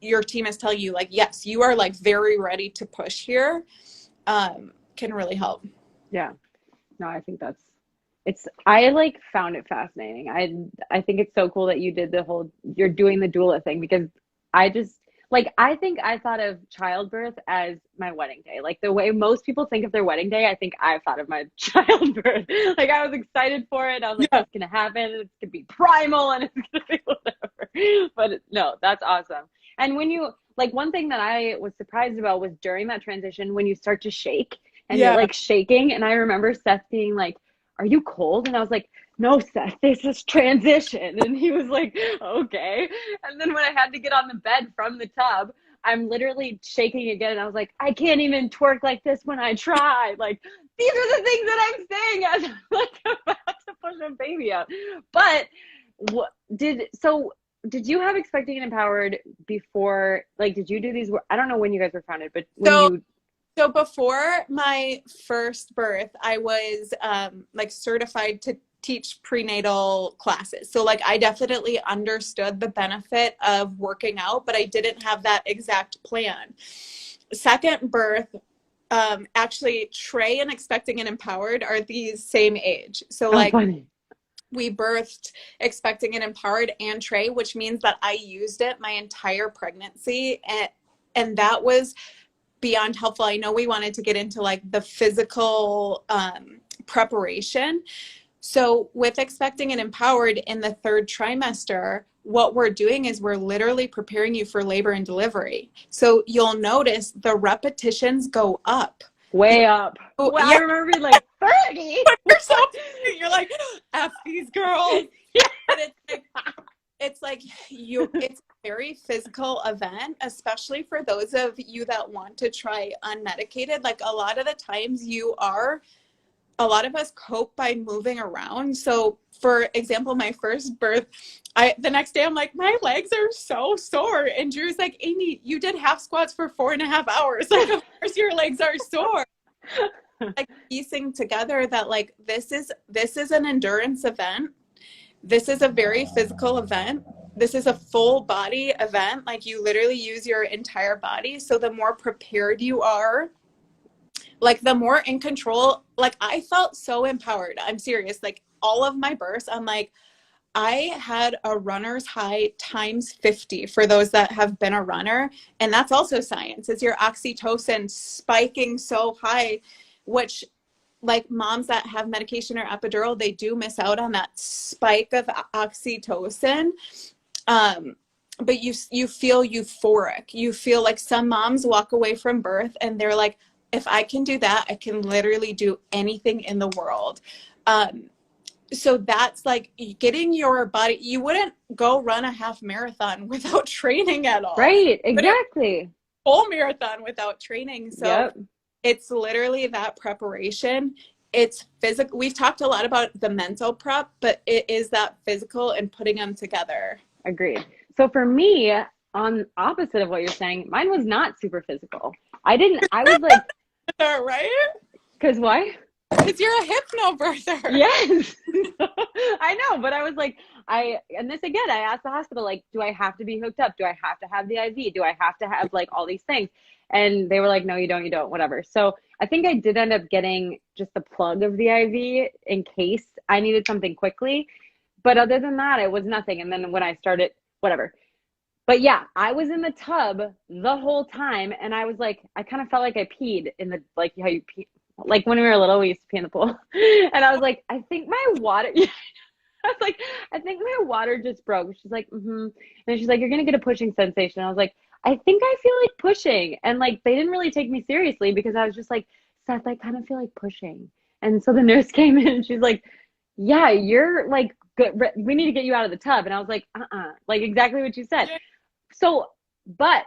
your team is telling you like, yes, you are like very ready to push here, can really help. Yeah. No, I think I like found it fascinating. I think it's so cool that you did you're doing the doula thing, because I just like, I think I thought of childbirth as my wedding day. Like the way most people think of their wedding day, I think I thought of my childbirth. Like I was excited for it. I was like, it's going to happen. It's going to be primal and it's going to be whatever. But no, that's awesome. And when you, like one thing that I was surprised about was during that transition, when you start to shake and you're like shaking. And I remember Seth being like, are you cold? And I was like, no, Seth, this is transition. And he was like, okay. And then when I had to get on the bed from the tub, I'm literally shaking again. And I was like, I can't even twerk like this when I try. Like, these are the things that I'm saying as I'm like about to push a baby out. But did you have Expecting and Empowered before? Like, did you do these? I don't know when you guys were founded, but So before my first birth, I was like certified to teach prenatal classes. So like I definitely understood the benefit of working out, but I didn't have that exact plan. Second birth, actually Trey and Expecting and Empowered are the same age. So like funny. We birthed Expecting and Empowered and Trey, which means that I used it my entire pregnancy. And that was beyond helpful. I know we wanted to get into like the physical preparation. So with Expecting and Empowered in the third trimester, what we're doing is we're literally preparing you for labor and delivery. So you'll notice the repetitions go up. Way up. Oh, well, yeah. I remember being like 30. You're like, F these girls. Yeah. And it's like it's a very physical event, especially for those of you that want to try unmedicated. Like a lot of the times a lot of us cope by moving around. So for example, my first birth, the next day I'm like, my legs are so sore. And Drew's like, Amy, you did half squats for 4.5 hours. Like, of course your legs are sore. Like piecing together that like, this is an endurance event. This is a very physical event. This is a full body event. Like you literally use your entire body. So the more prepared you are, like the more in control, like I felt so empowered. I'm serious. Like all of my births, I'm like, I had a runner's high times 50 for those that have been a runner. And that's also science. It's your oxytocin spiking so high, which like moms that have medication or epidural, they do miss out on that spike of oxytocin. But you feel euphoric. You feel like some moms walk away from birth and they're like, if I can do that, I can literally do anything in the world. So that's like getting your body, you wouldn't go run a half marathon without training at all. Right, exactly. Full marathon without training. So It's literally that preparation. It's physical. We've talked a lot about the mental prep, but it is that physical and putting them together. Agreed. So for me, on opposite of what you're saying, mine was not super physical. I was like, right? Because why? Because you're a hypnobirther. Yes. I know, but I was like, and this again, I asked the hospital, like, do I have to be hooked up? Do I have to have the IV? Do I have to have like all these things? And they were like, no, you don't, whatever. So I think I did end up getting just the plug of the IV in case I needed something quickly. But other than that, it was nothing. And then when I started, whatever. But yeah, I was in the tub the whole time. And I was like, I kind of felt like I peed in the, like how you pee. Like when we were little, we used to pee in the pool. And I was like, I think my water, I was like, I think my water just broke. She's like, mm-hmm. And she's like, you're going to get a pushing sensation. I was like, I think I feel like pushing. And like, they didn't really take me seriously because I was just like, Seth, I kind of feel like pushing. And so the nurse came in and she's like, yeah, you're like, good. We need to get you out of the tub. And I was like, like exactly what you said. So, but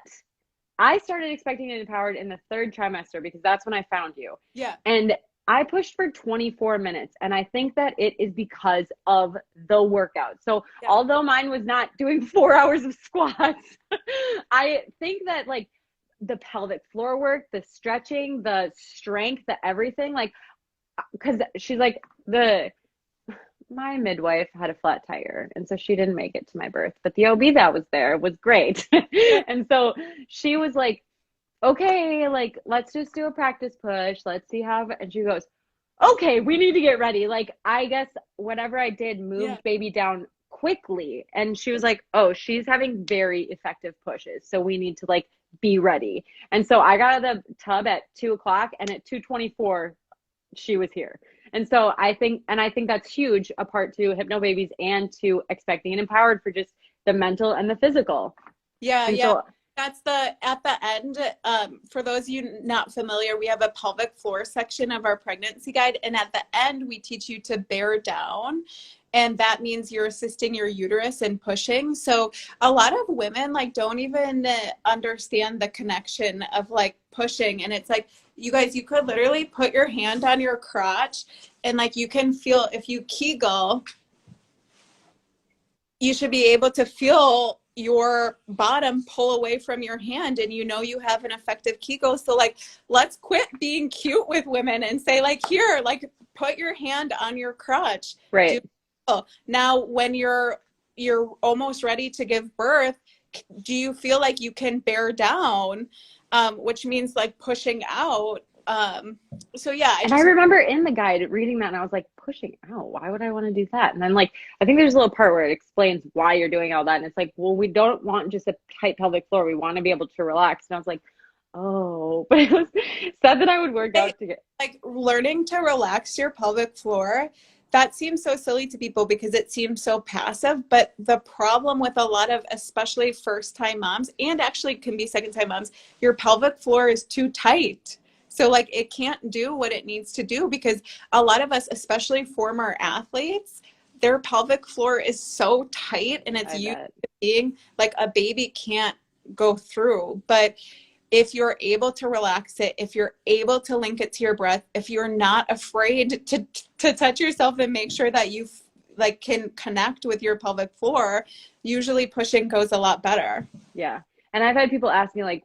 I started Expecting and Empowered in the third trimester because that's when I found you. Yeah. And I pushed for 24 minutes. And I think that it is because of the workout. So although mine was not doing 4 hours of squats, I think that like the pelvic floor work, the stretching, the strength, the everything, like, because she's like, my midwife had a flat tire, and so she didn't make it to my birth, but the OB that was there was great. And so she was like, okay, like, let's just do a practice push. Let's see how, and she goes, okay, we need to get ready. Like, I guess whatever I did moved baby down quickly. And she was like, oh, she's having very effective pushes. So we need to like be ready. And so I got out of the tub at 2:00 and at 2:24, she was here. And so I think that's huge, a part to Hypno Babies and to Expecting and Empowered for just the mental and the physical. Yeah. So, that's at the end, for those of you not familiar, we have a pelvic floor section of our pregnancy guide. And at the end, we teach you to bear down. And that means you're assisting your uterus in pushing. So a lot of women like don't even understand the connection of like pushing. And it's like, you guys, you could literally put your hand on your crotch and like you can feel, if you Kegel, you should be able to feel your bottom pull away from your hand, and you know you have an effective Kegel. So like, let's quit being cute with women and say like, here, like put your hand on your crotch. Right. Now, when you're almost ready to give birth, do you feel like you can bear down, which means like pushing out? So yeah. I remember in the guide reading that and I was like, pushing out, why would I want to do that? And then like, I think there's a little part where it explains why you're doing all that. And it's like, well, we don't want just a tight pelvic floor. We want to be able to relax. And I was like, oh, but it was sad that I would work out to get like learning to relax your pelvic floor. That seems so silly to people because it seems so passive, but the problem with a lot of, especially first-time moms, and actually can be second-time moms, your pelvic floor is too tight. So like it can't do what it needs to do, because a lot of us, especially former athletes, their pelvic floor is so tight and it's used to being like a baby can't go through. But if you're able to relax it, if you're able to link it to your breath, if you're not afraid to touch yourself and make sure that you like can connect with your pelvic floor, usually pushing goes a lot better. Yeah. And I've had people ask me like,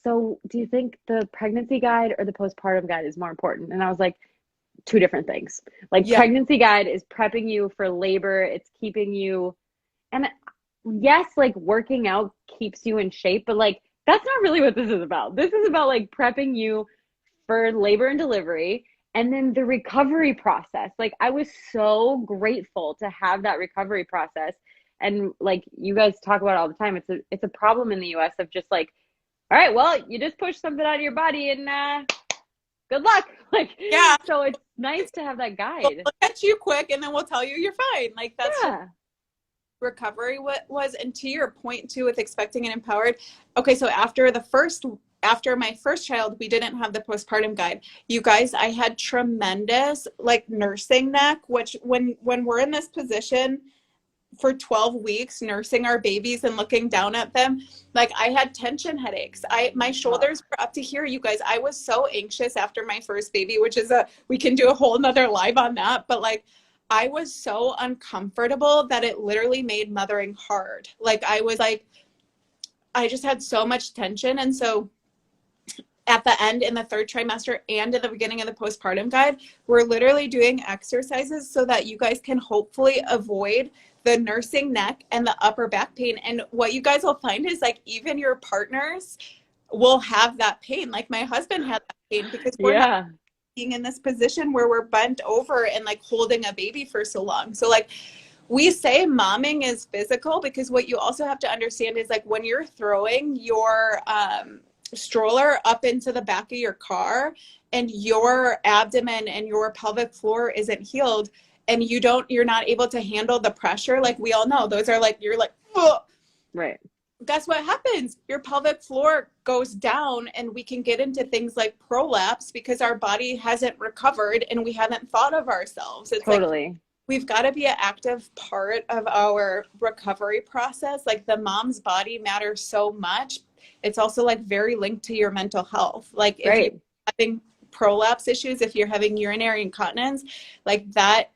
so do you think the pregnancy guide or the postpartum guide is more important? And I was like, two different things. Like pregnancy guide is prepping you for labor. It's keeping you, and yes, like working out keeps you in shape, but like, that's not really what this is about. This is about like prepping you for labor and delivery, and then the recovery process. Like I was so grateful to have that recovery process. And like you guys talk about all the time, it's a problem in the US of just like, all right, well, you just push something out of your body and good luck. Like, yeah. So it's nice to have that guide. We'll catch you quick and then we'll tell you you're fine. Like that's recovery was. And to your point too, with expecting and empowered. Okay. So after my first child, we didn't have the postpartum guide. You guys, I had tremendous like nursing neck, which when we're in this position for 12 weeks, nursing our babies and looking down at them, like I had tension headaches. My shoulders were up to here, you guys. I was so anxious after my first baby, which is we can do a whole nother live on that. But like, I was so uncomfortable that it literally made mothering hard. Like I just had so much tension. And so at the end, in the third trimester and in the beginning of the postpartum guide, we're literally doing exercises so that you guys can hopefully avoid the nursing neck and the upper back pain. And what you guys will find is like even your partners will have that pain. Like my husband had that pain because we're not being in this position where we're bent over and like holding a baby for so long. So like we say momming is physical, because what you also have to understand is like when you're throwing your stroller up into the back of your car and your abdomen and your pelvic floor isn't healed, and you're not able to handle the pressure, like we all know, those are like, you're like, ugh. Right. Guess what happens? Your pelvic floor goes down, and we can get into things like prolapse because our body hasn't recovered and we haven't thought of ourselves. It's totally. Like, we've got to be an active part of our recovery process. Like the mom's body matters so much. It's also like very linked to your mental health. Like if you're having prolapse issues, if you're having urinary incontinence, like that,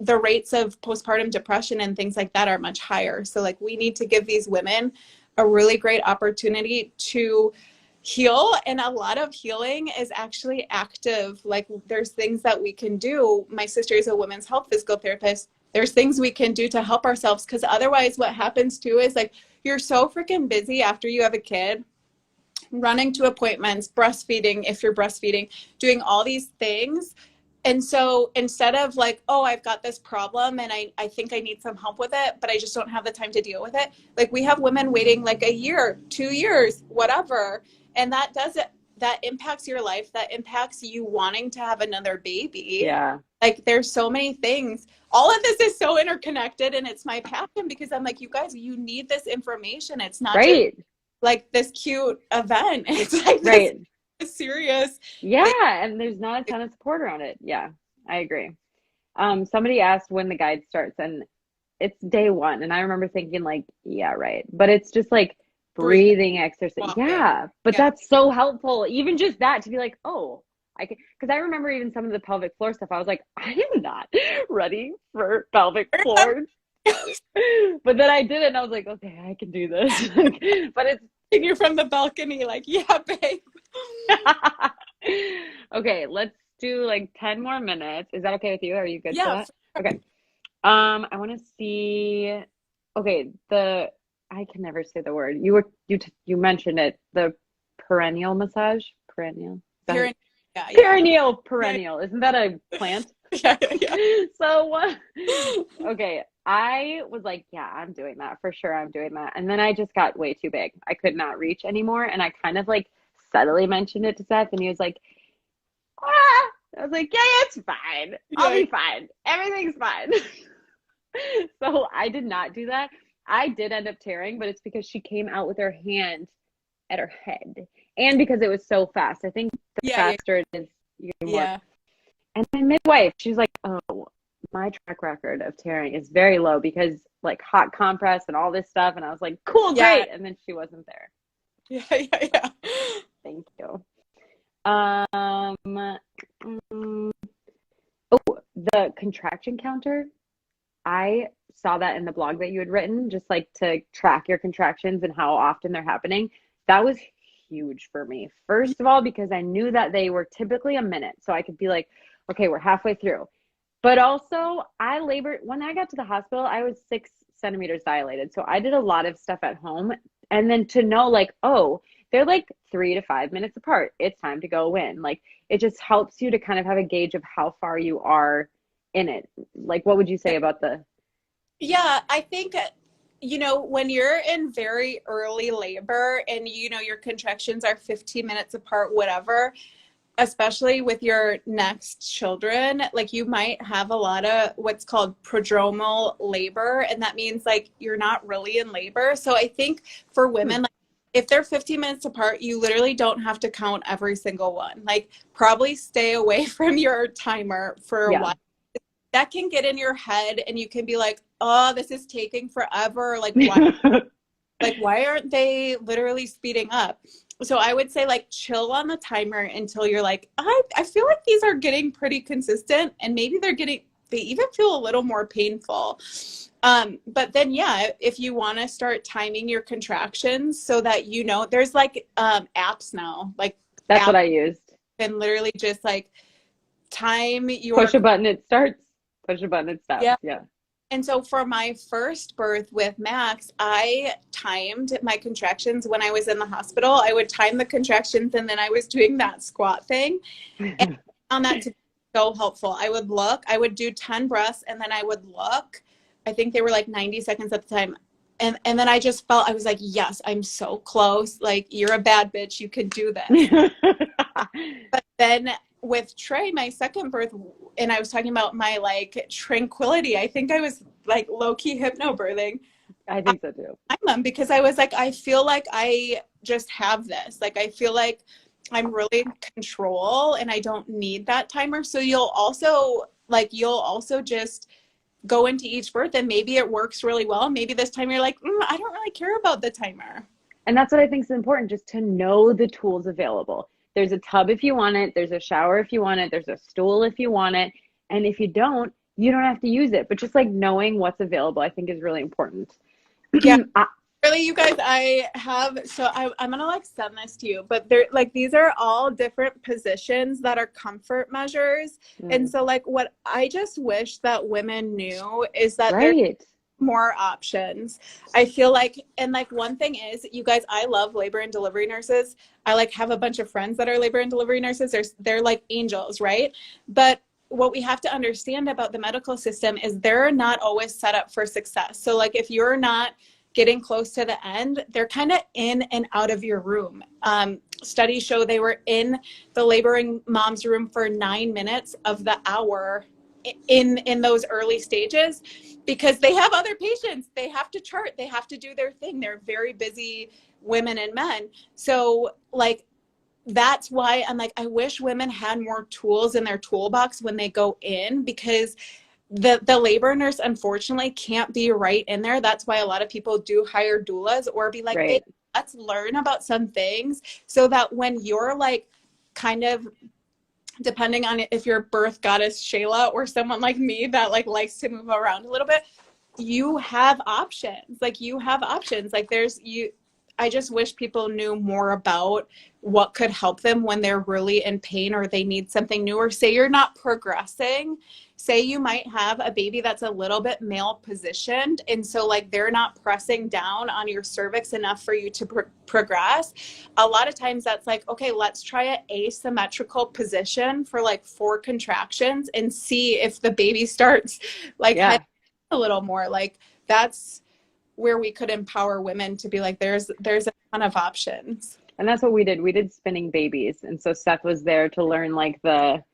the rates of postpartum depression and things like that are much higher. So like we need to give these women a really great opportunity to heal. And a lot of healing is actually active. Like there's things that we can do. My sister is a women's health physical therapist. There's things we can do to help ourselves, because otherwise what happens too is like you're so freaking busy after you have a kid, running to appointments, breastfeeding if you're breastfeeding, doing all these things. And so instead of like, oh, I've got this problem and I think I need some help with it, but I just don't have the time to deal with it. Like we have women waiting like a year, 2 years, whatever. And that impacts your life. That impacts you wanting to have another baby. Yeah. Like there's so many things. All of this is so interconnected, and it's my passion, because I'm like, you guys, you need this information. It's not just like this cute event. It's like this serious. Yeah. And there's not a ton of support around it. Yeah, I agree. Somebody asked when the guide starts, and it's day one. And I remember thinking like, yeah, right. But it's just like breathing exercise. Walking. Yeah. But Yeah. that's so helpful. Even just that, to be like, oh, I can, because I remember even some of the pelvic floor stuff. I was like, I am not ready for pelvic floor. But then I did it and I was like, okay, I can do this. But it's You're from the balcony, like, yeah, babe. okay, let's do like 10 more minutes. Is that okay with you? Are you good for Yeah. that? Okay. I want to see. Okay, I can never say the word. You mentioned it. The perennial massage. Perennial. Yeah, yeah. Perennial. Perennial. Isn't that a plant? Yeah. So okay, I was like, yeah, I'm doing that for sure. I'm doing that. And then I just got way too big. I could not reach anymore. And I kind of like subtly mentioned it to Seth, and he was like, ah. I was like, yeah, it's fine. I'll be fine. Everything's fine. So I did not do that. I did end up tearing, but it's because she came out with her hand at her head. And because it was so fast. I think the faster it is, you get more. Yeah. And my midwife, she's like, oh, my track record of tearing is very low because like hot compress and all this stuff. And I was like, cool, great. And then she wasn't there. Yeah. Thank you. Oh, the contraction counter. I saw that in the blog that you had written, just like to track your contractions and how often they're happening. That was huge for me. First of all, because I knew that they were typically a minute. So I could be like, okay, we're halfway through. But also I labored, when I got to the hospital, I was 6 centimeters dilated. So I did a lot of stuff at home. And then to know like, oh, they're like 3 to 5 minutes apart. It's time to go in. Like it just helps you to kind of have a gauge of how far you are in it. Like, what would you say about the? Yeah, I think, when you're in very early labor and, your contractions are 15 minutes apart, whatever, especially with your next children, like you might have a lot of what's called prodromal labor. And that means like you're not really in labor. So I think for women, like if they're 15 minutes apart, you literally don't have to count every single one. Like probably stay away from your timer for a while. That can get in your head and you can be like, oh, this is taking forever. Like, why aren't they literally speeding up? So I would say like chill on the timer until you're like, I feel like these are getting pretty consistent and maybe they even feel a little more painful. But then, if you want to start timing your contractions so that, there's like apps now, like that's what I used. And literally just like time your push a button, it starts. Push a button, it stops. Yeah. And so for my first birth with Max, I timed my contractions when I was in the hospital. I would time the contractions and then I was doing that squat thing. And I found that to be so helpful. I would do 10 breaths and then I would look. I think they were like 90 seconds at the time. And then I just felt, I was like, yes, I'm so close. Like, you're a bad bitch. You can do this. But then with Trey, my second birth, and I was talking about my like tranquility. I think I was like low-key hypnobirthing. I think so too. I'm because I was like, I feel like I just have this. Like, I feel like I'm really in control and I don't need that timer. So you'll also just go into each birth and maybe it works really well. Maybe this time you're like, I don't really care about the timer. And that's what I think is important, just to know the tools available. There's a tub if you want it. There's a shower if you want it. There's a stool if you want it. And if you don't have to use it. But just like knowing what's available, I think is really important. Yeah. Really, you guys, I'm going to like send this to you, but they're like, these are all different positions that are comfort measures. And so like what I just wish that women knew is that there's more options. I feel like, and like one thing is, you guys, I love labor and delivery nurses. I like have a bunch of friends that are labor and delivery nurses. They're like angels, right? But what we have to understand about the medical system is they're not always set up for success. So like if you're not getting close to the end, they're kind of in and out of your room. Studies show they were in the laboring mom's room for 9 minutes of the hour in those early stages, because they have other patients. They have to chart. They have to do their thing. They're very busy women and men. So like, that's why I'm like, I wish women had more tools in their toolbox when they go in, because the labor nurse unfortunately can't be right in there. That's why a lot of people do hire doulas or be like, Right. hey, let's learn about some things so that when you're like kind of, depending on if you're birth goddess Shayla or someone like me that like likes to move around a little bit, you have options. Like you have options. Like I just wish people knew more about what could help them when they're really in pain or they need something new, or say you're not progressing. Say you might have a baby that's a little bit male positioned. And so like they're not pressing down on your cervix enough for you to progress. A lot of times that's like, okay, let's try an asymmetrical position for like 4 contractions and see if the baby starts like Yeah. a little more. Like that's where we could empower women to be like, there's a ton of options. And that's what we did. We did spinning babies. And so Seth was there to learn like the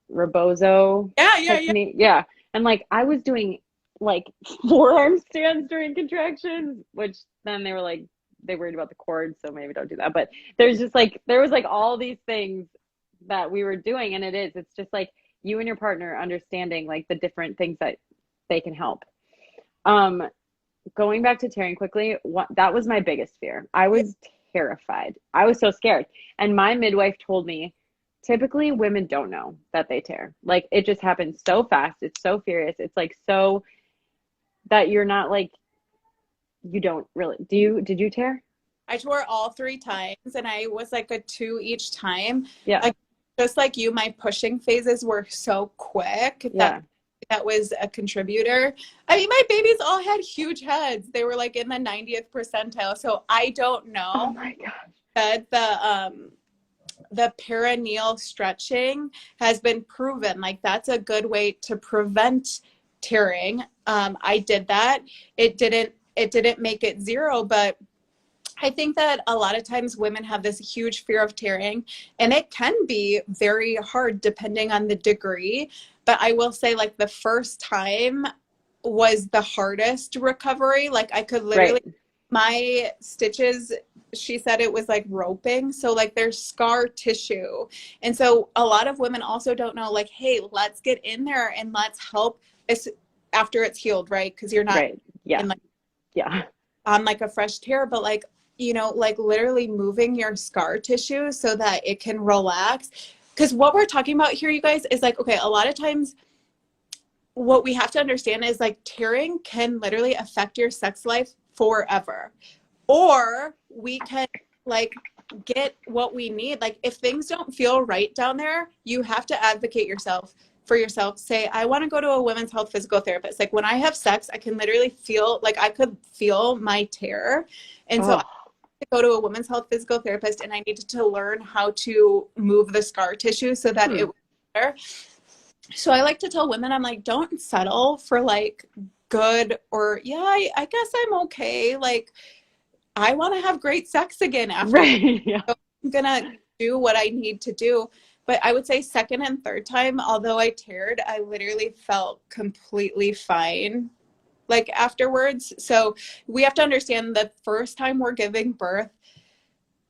rebozo technique. Yeah. And like I was doing like forearm stands during contractions, which then they were like, they worried about the cord, so maybe don't do that. But there's just like, there was like all these things that we were doing. And it's just like you and your partner understanding like the different things that they can help. Going back to tearing quickly, that was my biggest fear. I was terrified. I was so scared. And my midwife told me, typically women don't know that they tear. Like it just happens so fast. It's so furious. It's like so that you're not like, you don't really, did you tear? I tore all 3 times and I was like a 2 each time. Yeah. Like, just like you, my pushing phases were so quick that was a contributor. I mean, my babies all had huge heads. They were like in the 90th percentile. So I don't know. Oh my gosh. But the perineal stretching has been proven. Like that's a good way to prevent tearing. I did that. It didn't make it 0, but I think that a lot of times women have this huge fear of tearing, and it can be very hard depending on the degree. But I will say like the first time was the hardest recovery. Like I could literally, my stitches, she said it was like roping. So like there's scar tissue. And so a lot of women also don't know like, hey, let's get in there and let's help after it's healed, right? Because you're not on like a fresh tear, but like, you know, like literally moving your scar tissue so that it can relax. Because what we're talking about here, you guys, is like, okay, a lot of times what we have to understand is like tearing can literally affect your sex life forever. Or we can like get what we need. Like if things don't feel right down there, you have to advocate for yourself. Say, I want to go to a women's health physical therapist. Like when I have sex, I can literally feel like I could feel my tear. And so I go to a women's health physical therapist and I needed to learn how to move the scar tissue so that it was better. So I like to tell women, I'm like, don't settle for like good or I guess I'm okay. Like I want to have great sex again after. So I'm gonna do what I need to do. But I would say second and third time, although I teared, I literally felt completely fine like afterwards. So we have to understand the first time we're giving birth,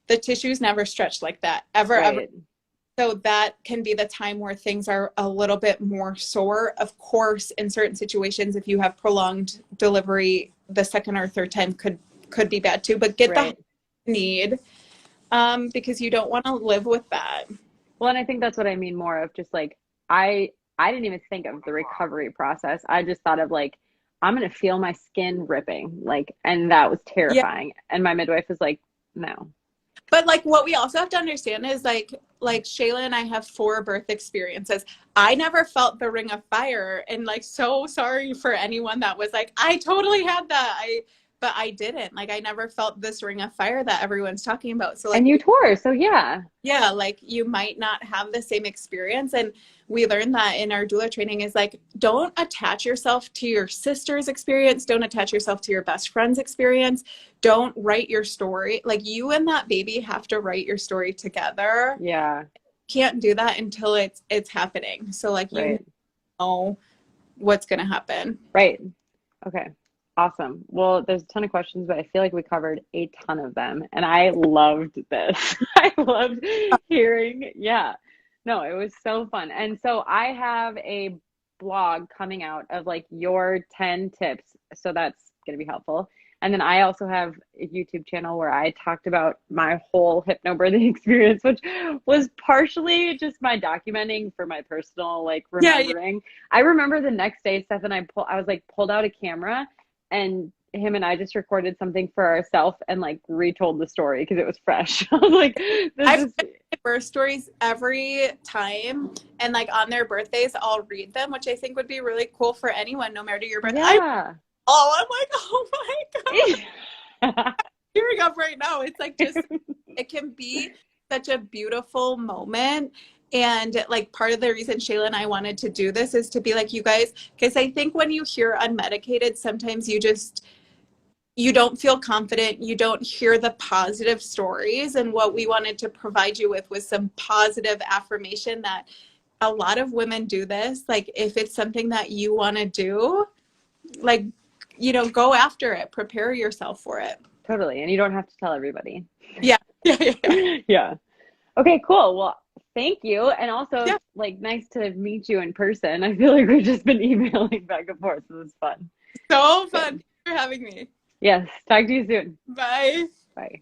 the tissues never stretch like that ever. So that can be the time where things are a little bit more sore. Of course, in certain situations, if you have prolonged delivery, the second or third time could be bad too, but get the need because you don't want to live with that. Well, and I think that's what I mean more of just like, I didn't even think of the recovery process. I just thought of like, I'm going to feel my skin ripping, like, and that was terrifying. Yeah. And my midwife was like, no. But like what we also have to understand is like Shayla and I have 4 birth experiences. I never felt the ring of fire, and like, so sorry for anyone that was like, I totally had that. But I didn't. Like, I never felt this ring of fire that everyone's talking about. So like, and you tore, so yeah, like you might not have the same experience. And we learned that in our doula training is like, don't attach yourself to your sister's experience. Don't attach yourself to your best friend's experience. Don't write your story. Like you and that baby have to write your story together. Yeah. Can't do that until it's happening. So like you know what's going to happen. Right. Okay. Awesome. Well, there's a ton of questions, but I feel like we covered a ton of them, and I loved this. I loved hearing. Yeah. No, it was so fun. And so I have a blog coming out of like your 10 tips. So that's going to be helpful. And then I also have a YouTube channel where I talked about my whole hypnobirthing experience, which was partially just my documenting for my personal like remembering. Yeah. I remember the next day, Steph and I was like pulled out a camera, and him and I just recorded something for ourselves and like retold the story because it was fresh. I was like, I've birth stories every time, and like on their birthdays I'll read them, which I think would be really cool for anyone, no matter your birthday. Yeah. I'm like, oh my God. Tearing up right now. It's like just, it can be such a beautiful moment. And like part of the reason Shayla and I wanted to do this is to be like, you guys, because I think when you hear unmedicated, sometimes you don't feel confident. You don't hear the positive stories. And what we wanted to provide you with was some positive affirmation that a lot of women do this. Like if it's something that you want to do, like, you know, go after it, prepare yourself for it. Totally. And you don't have to tell everybody. Yeah. Yeah. Okay, cool. Well, thank you. And also like nice to meet you in person. I feel like we've just been emailing back and forth. So this is fun. So fun. Thanks for having me. Yes. Talk to you soon. Bye. Bye.